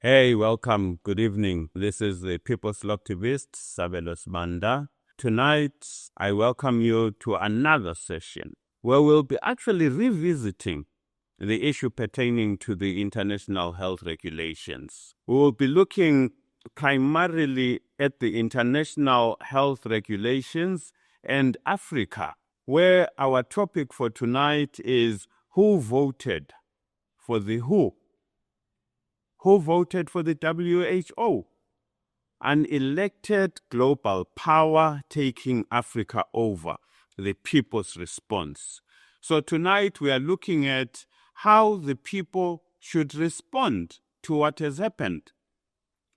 Hey, welcome. Good evening. This is the People's Lawctivist, Sabelos Manda. Tonight, I welcome you to another session where we'll be actually revisiting the issue pertaining to the international health regulations. We will be looking primarily at the international health regulations and Afrika, where our topic for tonight is who voted for the WHO? Who voted for the WHO? An elected global power taking Africa over, the people's response. So tonight we are looking at how the people should respond to what has happened.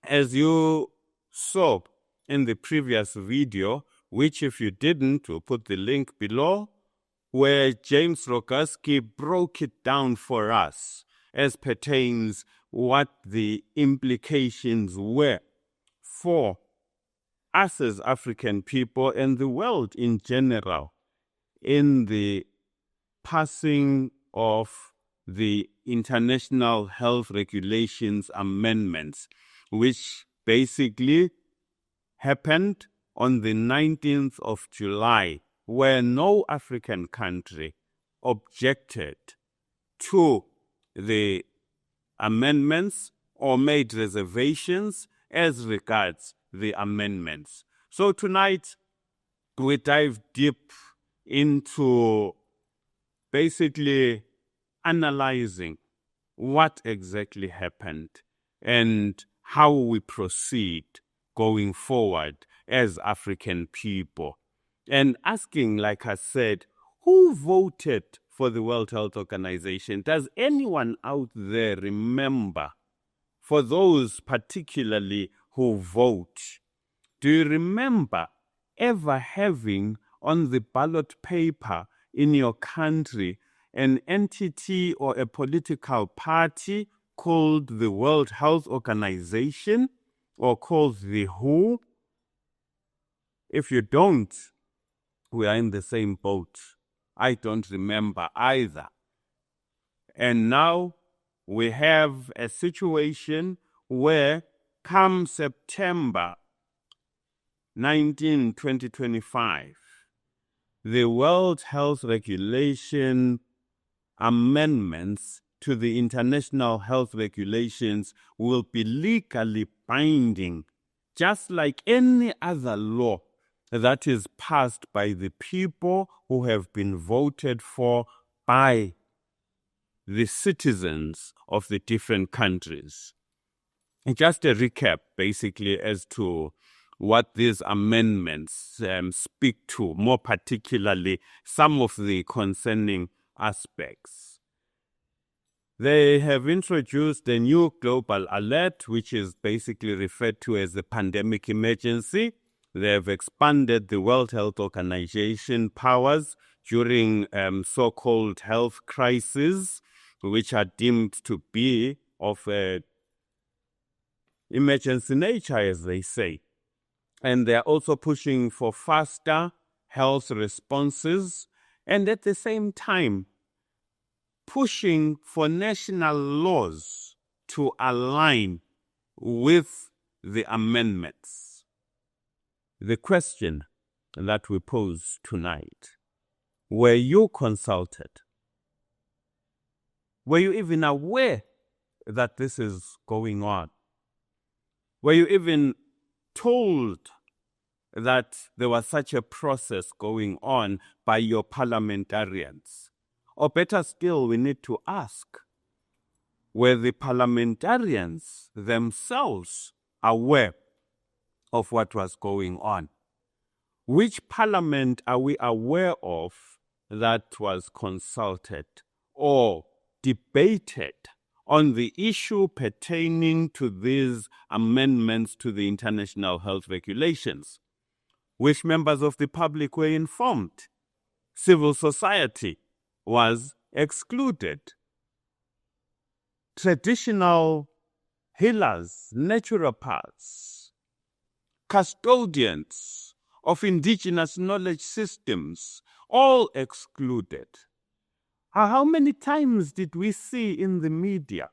As you saw in the previous video, which if you didn't, we'll put the link below, where James Roguski broke it down for us as pertains what the implications were for us as African people and the world in general in the passing of the International Health Regulations Amendments, which basically happened on the 19th of July, where no African country objected to the amendments or made reservations as regards the amendments. So tonight, we dive deep into basically analyzing what exactly happened and how we proceed going forward as African people. And asking, like I said, who voted for the World Health Organization? Does anyone out there remember, for those particularly who vote, do you remember ever having on the ballot paper in your country an entity or a political party called the World Health Organization or called the WHO? If you don't, we are in the same boat. I don't remember either. And now we have a situation where come September 19, 2025, the World Health Regulation amendments to the International Health Regulations will be legally binding, just like any other law that is passed by the people who have been voted for by the citizens of the different countries. And just a recap, basically, as to what these amendments speak to, more particularly some of the concerning aspects. They have introduced a new global alert, which is basically referred to as the pandemic emergency. They have expanded the World Health Organization powers during so-called health crises, which are deemed to be of emergency nature, as they say. And they're also pushing for faster health responses, and at the same time, pushing for national laws to align with the amendments. The question that we pose tonight: were you consulted? Were you even aware that this is going on? Were you even told that there was such a process going on by your parliamentarians? Or better still, we need to ask, were the parliamentarians themselves aware of what was going on? Which parliament are we aware of that was consulted or debated on the issue pertaining to these amendments to the International Health Regulations? Which members of the public were informed? Civil society was excluded. Traditional healers, naturopaths, custodians of indigenous knowledge systems, all excluded. How many times did we see in the media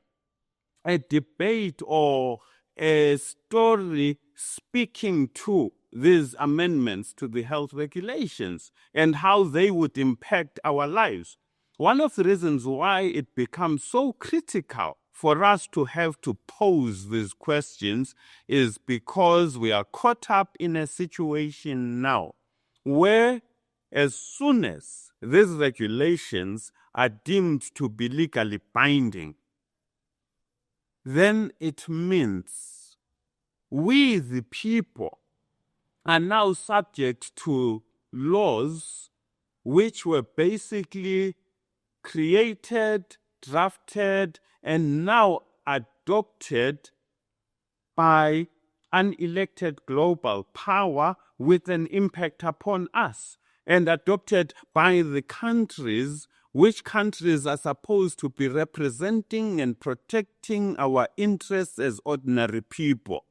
a debate or a story speaking to these amendments to the health regulations and how they would impact our lives. One of the reasons why it becomes so critical for us to have to pose these questions is because we are caught up in a situation now where, as soon as these regulations are deemed to be legally binding, then it means we, the people, are now subject to laws which were basically created, drafted, and now adopted by unelected global power with an impact upon us, and adopted by the countries which countries are supposed to be representing and protecting our interests as ordinary people.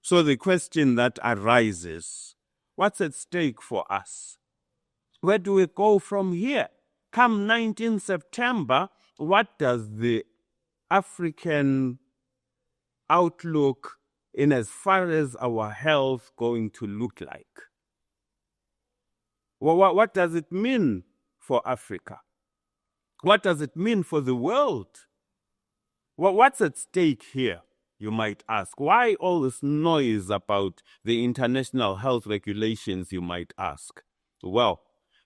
So the question that arises, what's at stake for us? Where do we go from here? Come 19 September, what does the African outlook in as far as our health going to look like? What does it mean for Africa? What does it mean for the world? What's at stake here, you might ask? Why all this noise about the international health regulations, you might ask? Well,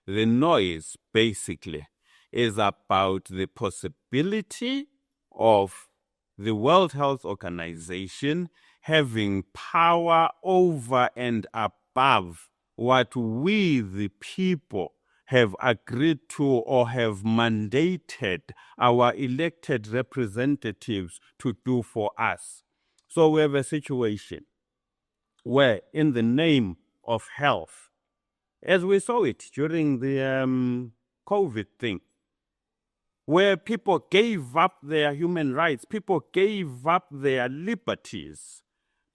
the noise basically is about the possibility of the World Health Organization having power over and above what we, the people, have agreed to or have mandated our elected representatives to do for us. So we have a situation where, in the name of health, as we saw it during the COVID thing, where people gave up their human rights, people gave up their liberties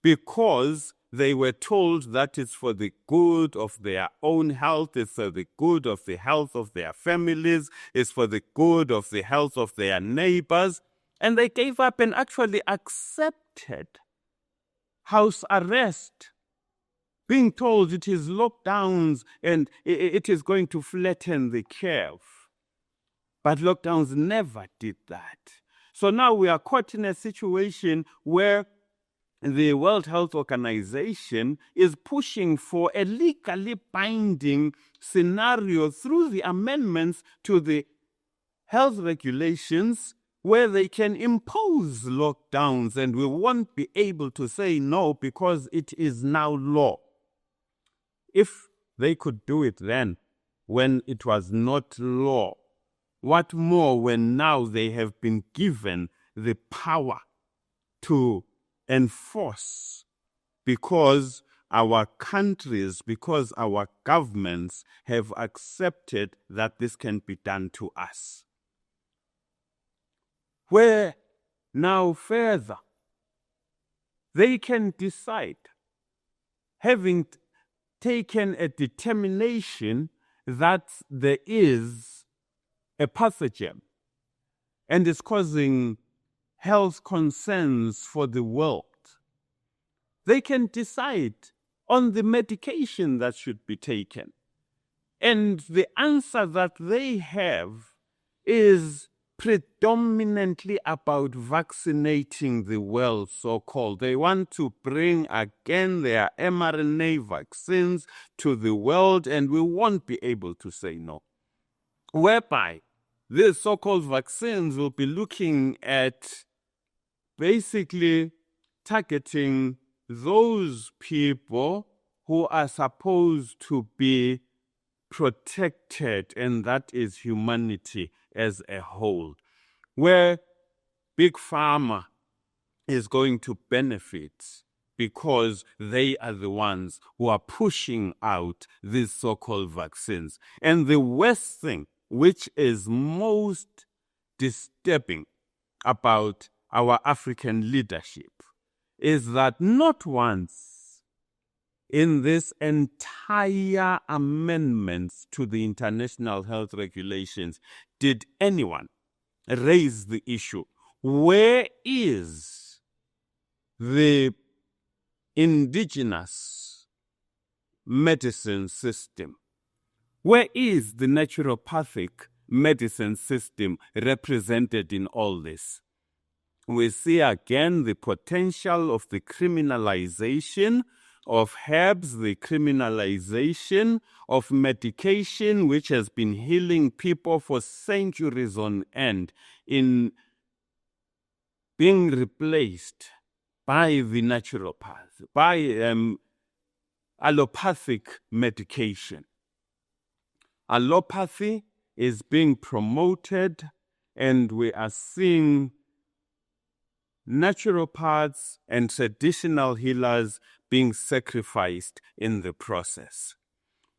because they were told that it's for the good of their own health, it's for the good of the health of their families, it's for the good of the health of their neighbors. And they gave up and actually accepted house arrest, being told it is lockdowns and it is going to flatten the curve. But lockdowns never did that. So now we are caught in a situation where the World Health Organization is pushing for a legally binding scenario through the amendments to the health regulations where they can impose lockdowns, and we won't be able to say no because it is now law. If they could do it then, when it was not law, what more when now they have been given the power to enforce, because our countries, because our governments have accepted that this can be done to us. Where now further, they can decide, having taken a determination that there is a pathogen and is causing health concerns for the world, they can decide on the medication that should be taken. And the answer that they have is predominantly about vaccinating the world, so-called. They want to bring again their mRNA vaccines to the world, and we won't be able to say no. Whereby these so-called vaccines will be looking at basically targeting those people who are supposed to be protected, and that is humanity as a whole, where Big Pharma is going to benefit because they are the ones who are pushing out these so-called vaccines. And the worst thing, which is most disturbing about our African leadership, is that not once in this entire amendments to the international health regulations did anyone raise the issue Where is the indigenous medicine system? Where is the naturopathic medicine system represented in all this? We see again the potential of the criminalization of herbs, the criminalization of medication, which has been healing people for centuries on end, in being replaced by the naturopath, by allopathic medication. Allopathy is being promoted, and we are seeing naturopaths and traditional healers being sacrificed in the process.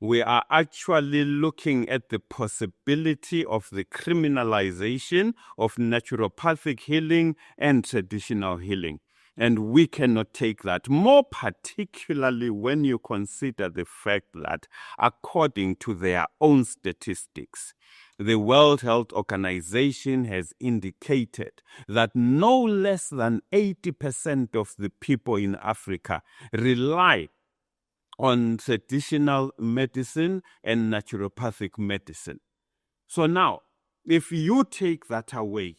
We are actually looking at the possibility of the criminalization of naturopathic healing and traditional healing. And we cannot take that, more particularly when you consider the fact that, according to their own statistics, the World Health Organization has indicated that no less than 80% of the people in Africa rely on traditional medicine and naturopathic medicine. So now, if you take that away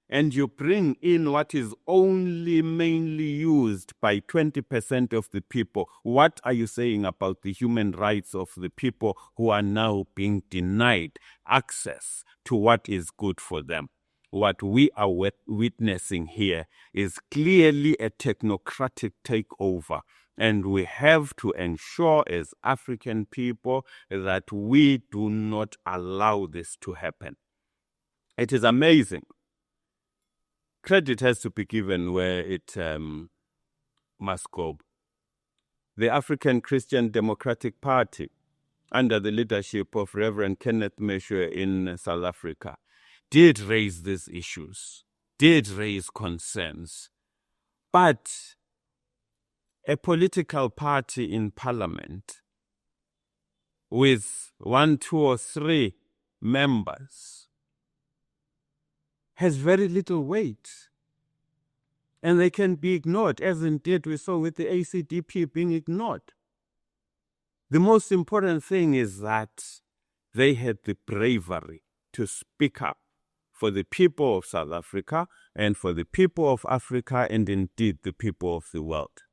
and you bring in what is only mainly used by 20% of the people, what are you saying about the human rights of the people who are now being denied access to what is good for them? What we are witnessing here is clearly a technocratic takeover. And we have to ensure as African people that we do not allow this to happen. It is amazing. Credit has to be given where it must go. The African Christian Democratic Party, under the leadership of Reverend Kenneth Meshoe in South Africa, did raise these issues, did raise concerns. But a political party in parliament with 1, 2, or 3 members has very little weight, and they can be ignored, as indeed we saw with the ACDP being ignored. The most important thing is that they had the bravery to speak up for the people of South Africa and for the people of Africa and indeed the people of the world.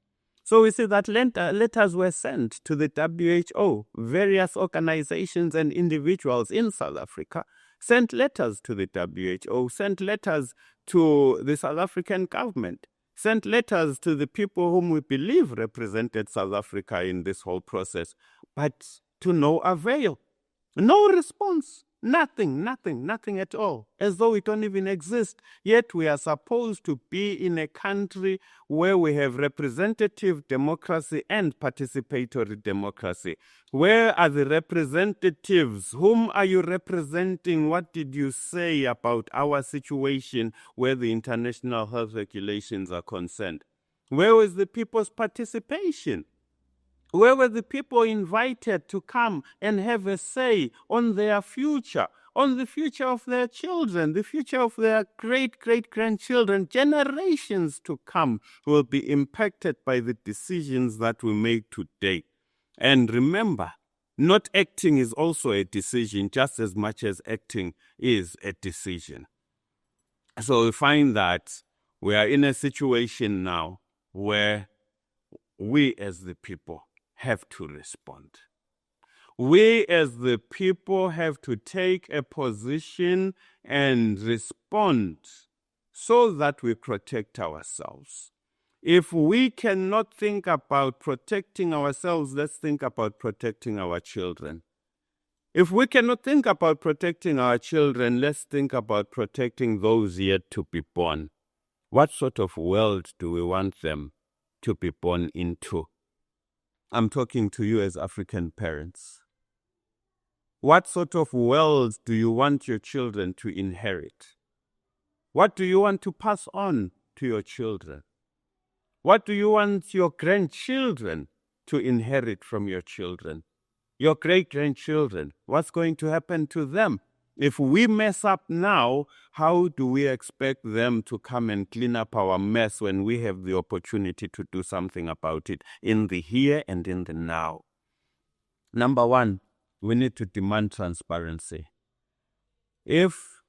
So we see that letters were sent to the WHO, various organizations and individuals in South Africa sent letters to the WHO, sent letters to the South African government, sent letters to the people whom we believe represented South Africa in this whole process, but to no avail. No response. Nothing at all, as though we don't even exist. Yet we are supposed to be in a country where we have representative democracy and participatory democracy. Where are the representatives? Whom are you representing? What did you say about our situation where the international health regulations are concerned? Where was the people's participation? Where were the people invited to come and have a say on their future, on the future of their children, the future of their great-great-grandchildren? Generations to come will be impacted by the decisions that we make today. And remember, not acting is also a decision just as much as acting is a decision. So we find that we are in a situation now where we as the people have to respond. We as the people have to take a position and respond so that we protect ourselves. If we cannot think about protecting ourselves, let's think about protecting our children. If we cannot think about protecting our children, let's think about protecting those yet to be born. What sort of world do we want them to be born into? I'm talking to you as African parents. What sort of world do you want your children to inherit? What do you want to pass on to your children? What do you want your grandchildren to inherit from your children? Your great-grandchildren, what's going to happen to them If we mess up now, how do we expect them to come and clean up our mess when we have the opportunity to do something about it in the here and in the now? Number one, we need to demand transparency. If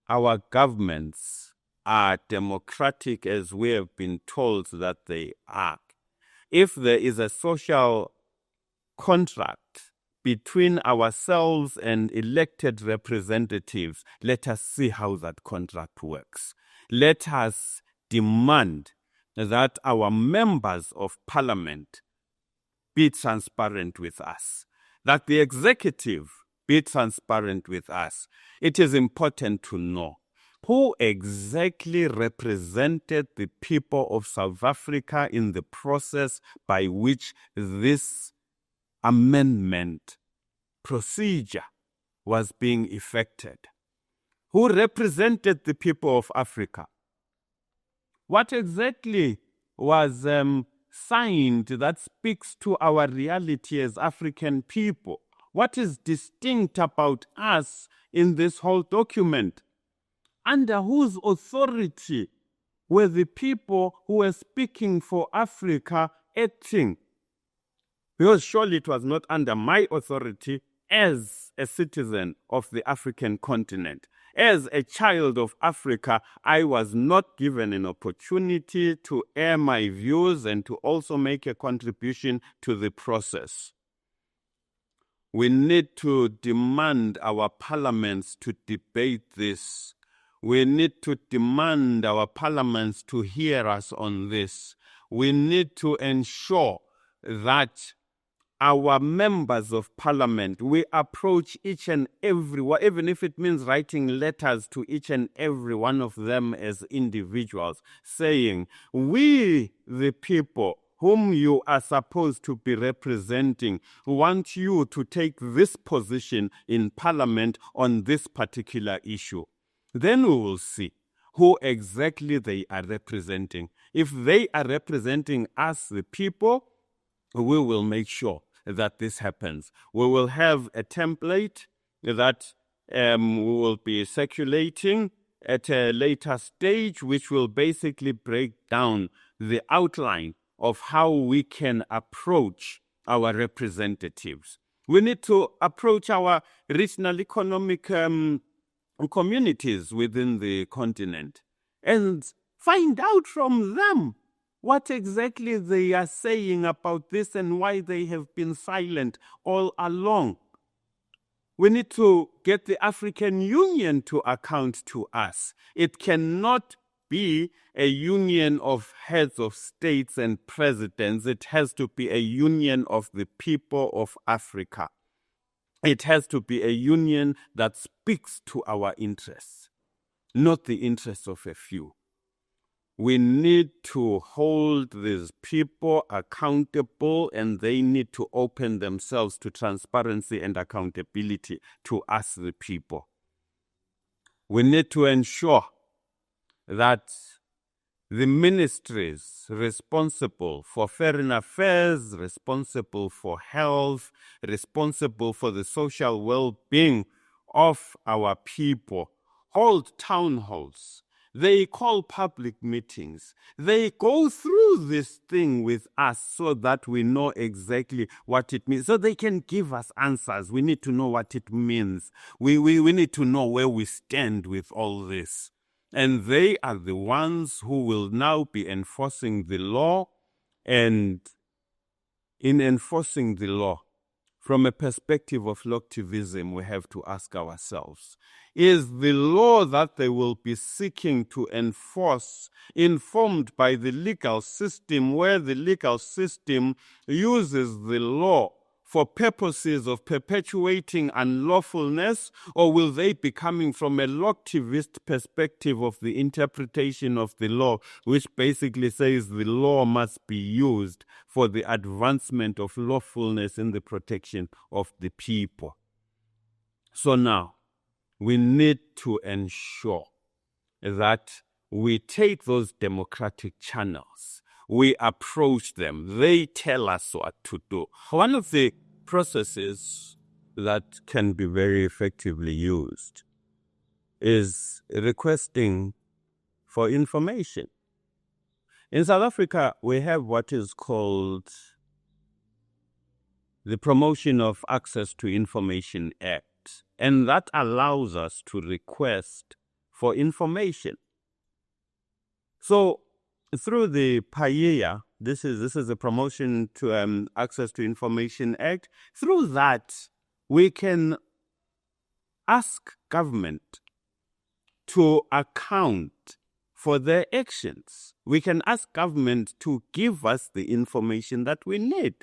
our governments are democratic as we have been told that they are, if there is a social contract between ourselves and elected representatives, let us see how that contract works. Let us demand that our members of parliament be transparent with us, that the executive be transparent with us. It is important to know who exactly represented the people of South Africa in the process by which this amendment procedure was being effected. Who represented the people of Africa? What exactly was signed that speaks to our reality as African people? What is distinct about us in this whole document? Under whose authority were the people who were speaking for Africa acting? Because surely it was not under my authority as a citizen of the African continent. As a child of Africa, I was not given an opportunity to air my views and to also make a contribution to the process. We need to demand our parliaments to debate this. We need to demand our parliaments to hear us on this. We need to ensure that our members of parliament, we approach each and every one, even if it means writing letters to each and every one of them as individuals, saying, we, the people whom you are supposed to be representing, want you to take this position in parliament on this particular issue. Then we will see who exactly they are representing. If they are representing us, the people, we will make sure that this happens. We will have a template that we will be circulating at a later stage, which will basically break down the outline of how we can approach our representatives. We need to approach our regional economic communities within the continent and find out from them what exactly they are saying about this and why they have been silent all along. We need to get the African Union to account to us. It cannot be a union of heads of states and presidents. It has to be a union of the people of Africa. It has to be a union that speaks to our interests, not the interests of a few. We need to hold these people accountable, and they need to open themselves to transparency and accountability to us, the people. We need to ensure that the ministries responsible for foreign affairs, responsible for health, responsible for the social well-being of our people hold town halls. They call public meetings. They go through this thing with us so that we know exactly what it means. So they can give us answers. We need to know what it means. We need to know where we stand with all this. And they are the ones who will now be enforcing the law. And in enforcing the law, from a perspective of Lawctivism, we have to ask ourselves, is the law that they will be seeking to enforce informed by the legal system, where the legal system uses the law for purposes of perpetuating unlawfulness, or will they be coming from a Lawctivist perspective of the interpretation of the law, which basically says the law must be used for the advancement of lawfulness in the protection of the people? So now, we need to ensure that we take those democratic channels, we approach them, they tell us what to do. One of the processes that can be very effectively used is requesting for information. In South Africa, we have what is called the Promotion of Access to Information Act, and that allows us to request for information. So through the PAIA, this is a Promotion to Access to Information Act. Through that, we can ask government to account for their actions. We can ask government to give us the information that we need.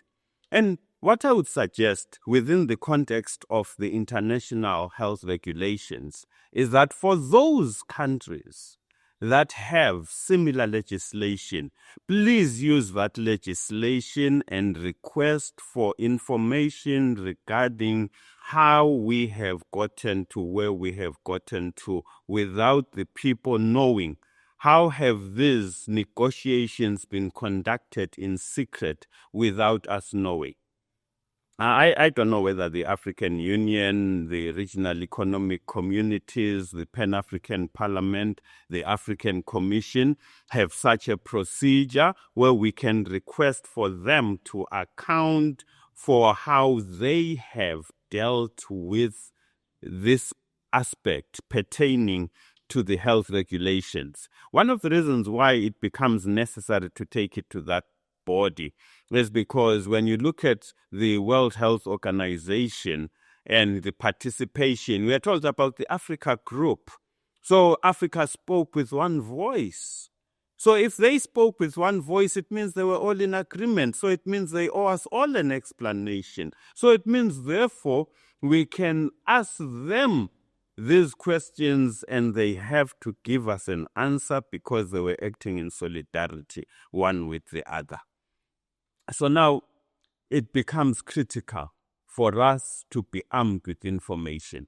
And what I would suggest within the context of the international health regulations is that for those countries that have similar legislation, please use that legislation and request for information regarding how we have gotten to where we have gotten to without the people knowing. How have these negotiations been conducted in secret without us knowing? I don't know whether the African Union, the regional economic communities, the Pan-African Parliament, the African Commission have such a procedure where we can request for them to account for how they have dealt with this aspect pertaining to the health regulations. One of the reasons why it becomes necessary to take it to that body is because when you look at the World Health Organization and the participation, we are told about the Afrika group. So Africa spoke with one voice. So if they spoke with one voice, it means they were all in agreement. So it means they owe us all an explanation. So it means, therefore, we can ask them these questions and they have to give us an answer because they were acting in solidarity, one with the other. So now it becomes critical for us to be armed with information.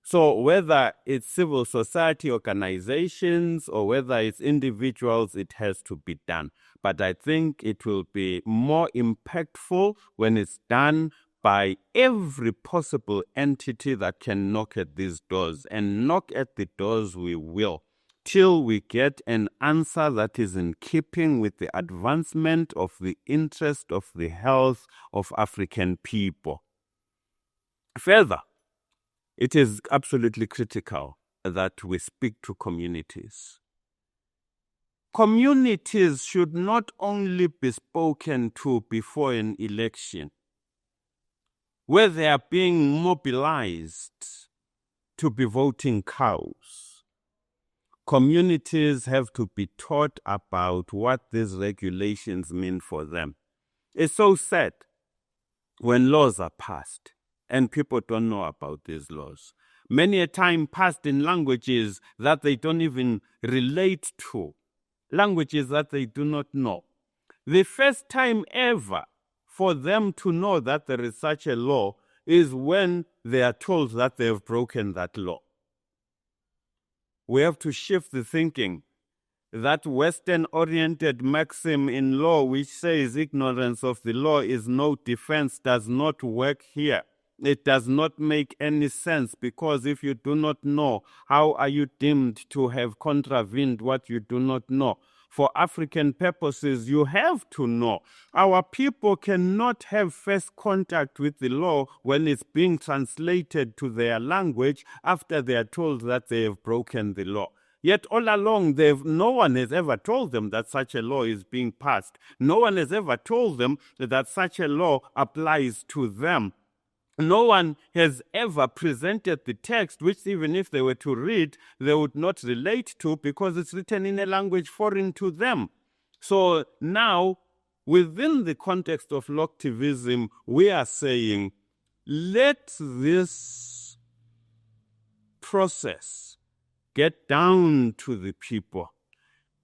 So whether it's civil society organizations or whether it's individuals, it has to be done. But I think it will be more impactful when it's done by every possible entity that can knock at these doors. And knock at the doors we will, till we get an answer that is in keeping with the advancement of the interest of the health of African people. Further, it is absolutely critical that we speak to communities. Communities should not only be spoken to before an election, where they are being mobilized to be voting cows. Communities have to be taught about what these regulations mean for them. It's so sad when laws are passed and people don't know about these laws. Many a time passed in languages that they don't even relate to, languages that they do not know. The first time ever for them to know that there is such a law is when they are told that they have broken that law. We have to shift the thinking. That Western-oriented maxim in law which says ignorance of the law is no defense does not work here. It does not make any sense, because if you do not know, how are you deemed to have contravened what you do not know? For African purposes, you have to know. Our people cannot have first contact with the law when it's being translated to their language after they are told that they have broken the law. Yet all along, no one has ever told them that such a law is being passed. No one has ever told them that such a law applies to them. No one has ever presented the text, which even if they were to read, they would not relate to, because it's written in a language foreign to them. So now, within the context of Lawctivism, we are saying, let this process get down to the people.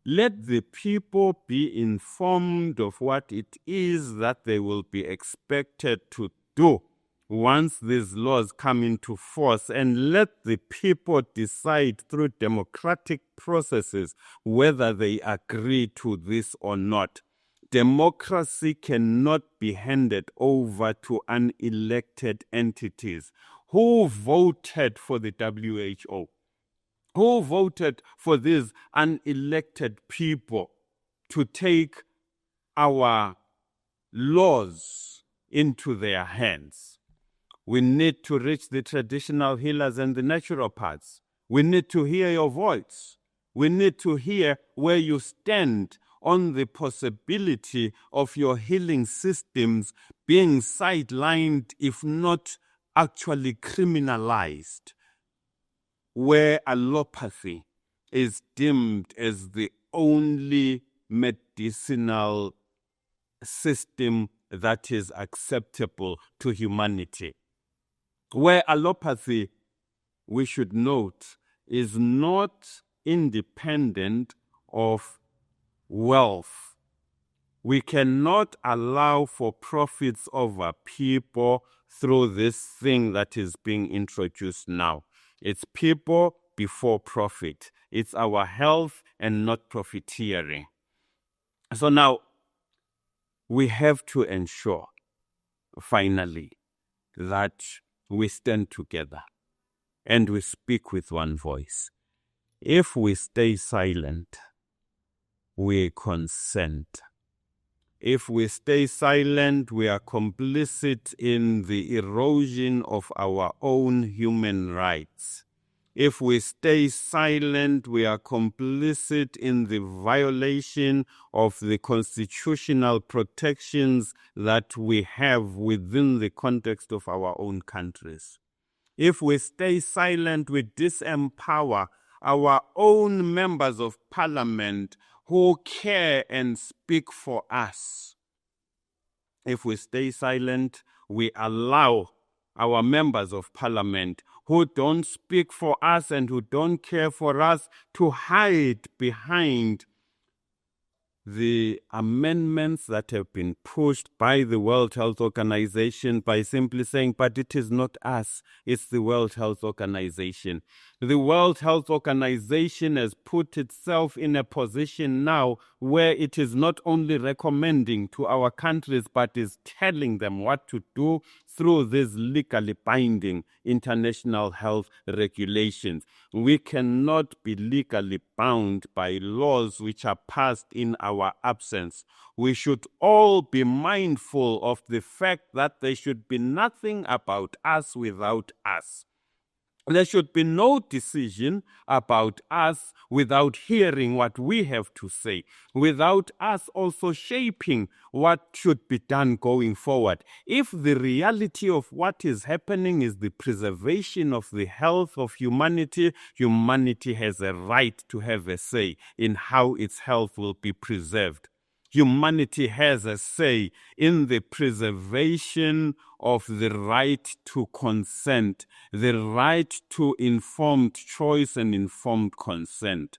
Let the people be informed of what it is that they will be expected to do once these laws come into force, and let the people decide through democratic processes whether they agree to this or not. Democracy cannot be handed over to unelected entities. Who voted for the WHO? Who voted for these unelected people to take our laws into their hands? We need to reach the traditional healers and the naturopaths. We need to hear your voice. We need to hear where you stand on the possibility of your healing systems being sidelined, if not actually criminalized, where allopathy is deemed as the only medicinal system that is acceptable to humanity. Where allopathy, we should note, is not independent of wealth. We cannot allow for profits over people through this thing that is being introduced now. It's people before profit. It's our health and not profiteering. So now we have to ensure, finally, that we stand together and we speak with one voice. If we stay silent, we consent. If we stay silent, we are complicit in the erosion of our own human rights. If we stay silent, we are complicit in the violation of the constitutional protections that we have within the context of our own countries. If we stay silent, we disempower our own members of parliament who care and speak for us. If we stay silent, we allow our members of parliament who don't speak for us and who don't care for us to hide behind the amendments that have been pushed by the World Health Organization by simply saying, but it is not us, it's the World Health Organization. The World Health Organization has put itself in a position now where it is not only recommending to our countries, but is telling them what to do through these legally binding international health regulations. We cannot be legally bound by laws which are passed in our absence. We should all be mindful of the fact that there should be nothing about us without us. There should be no decision about us without hearing what we have to say, without us also shaping what should be done going forward. If the reality of what is happening is the preservation of the health of humanity, humanity has a right to have a say in how its health will be preserved. Humanity has a say in the preservation of the right to consent, the right to informed choice and informed consent.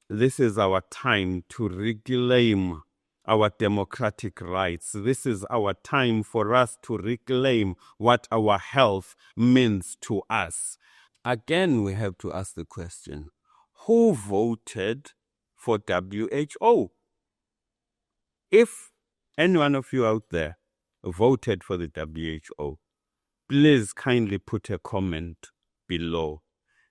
This is our time to reclaim our democratic rights. This is our time for us to reclaim what our health means to us. Again, we have to ask the question, who voted for WHO? If any one of you out there voted for the WHO, please kindly put a comment below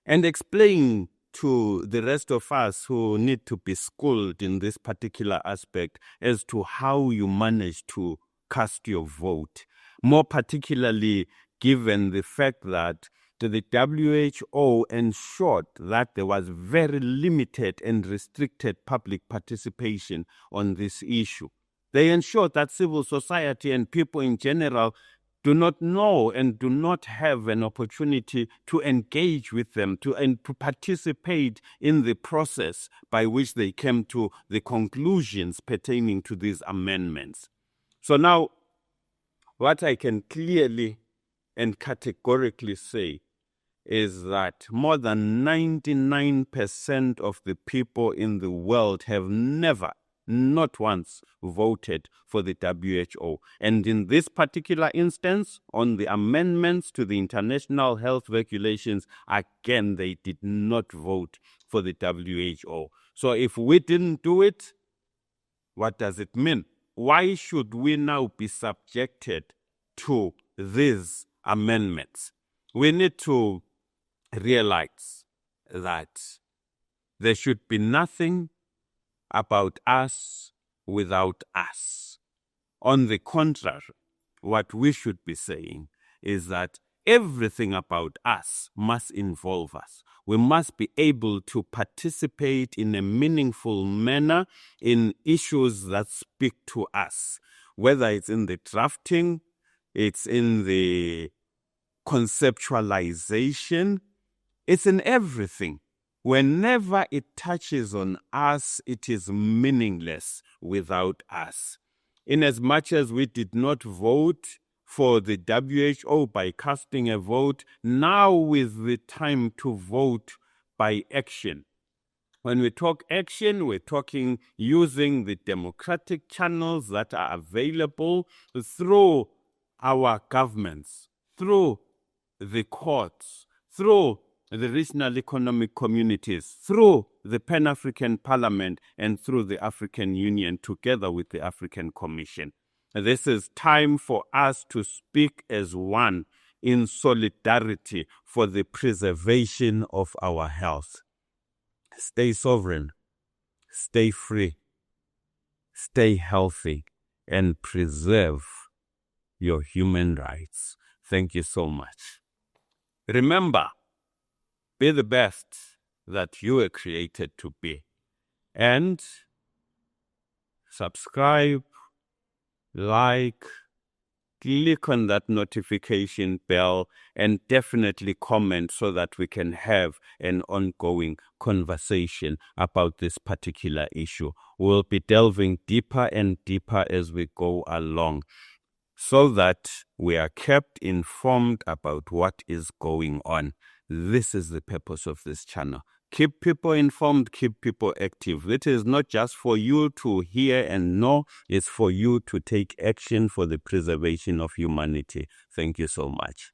and explain to the rest of us who need to be schooled in this particular aspect as to how you managed to cast your vote, more particularly given the fact that the WHO ensured that there was very limited and restricted public participation on this issue. They ensured that civil society and people in general do not know and do not have an opportunity to engage with them, to participate in the process by which they came to the conclusions pertaining to these amendments. So now, what I can clearly and categorically say is that more than 99% of the people in the world have never, not once, voted for the WHO. And in this particular instance, on the amendments to the international health regulations, again, they did not vote for the WHO. So if we didn't do it, what does it mean? Why should we now be subjected to these amendments? We need to realize that there should be nothing about us without us. On the contrary, what we should be saying is that everything about us must involve us. We must be able to participate in a meaningful manner in issues that speak to us, whether it's in the drafting, it's in the conceptualization, it's in everything. Whenever it touches on us, it is meaningless without us. Inasmuch as we did not vote for the WHO by casting a vote, now is the time to vote by action. When we talk action, we're talking using the democratic channels that are available through our governments, through the courts, through the regional economic communities, through the Pan-African Parliament, and through the African Union, together with the African Commission. This is time for us to speak as one in solidarity for the preservation of our health. Stay sovereign, stay free, stay healthy, and preserve your human rights. Thank you so much. Remember, be the best that you were created to be. And subscribe, like, click on that notification bell, and definitely comment so that we can have an ongoing conversation about this particular issue. We'll be delving deeper and deeper as we go along, so that we are kept informed about what is going on. This is the purpose of this channel. Keep people informed, keep people active. It is not just for you to hear and know, it's for you to take action for the preservation of humanity. Thank you so much.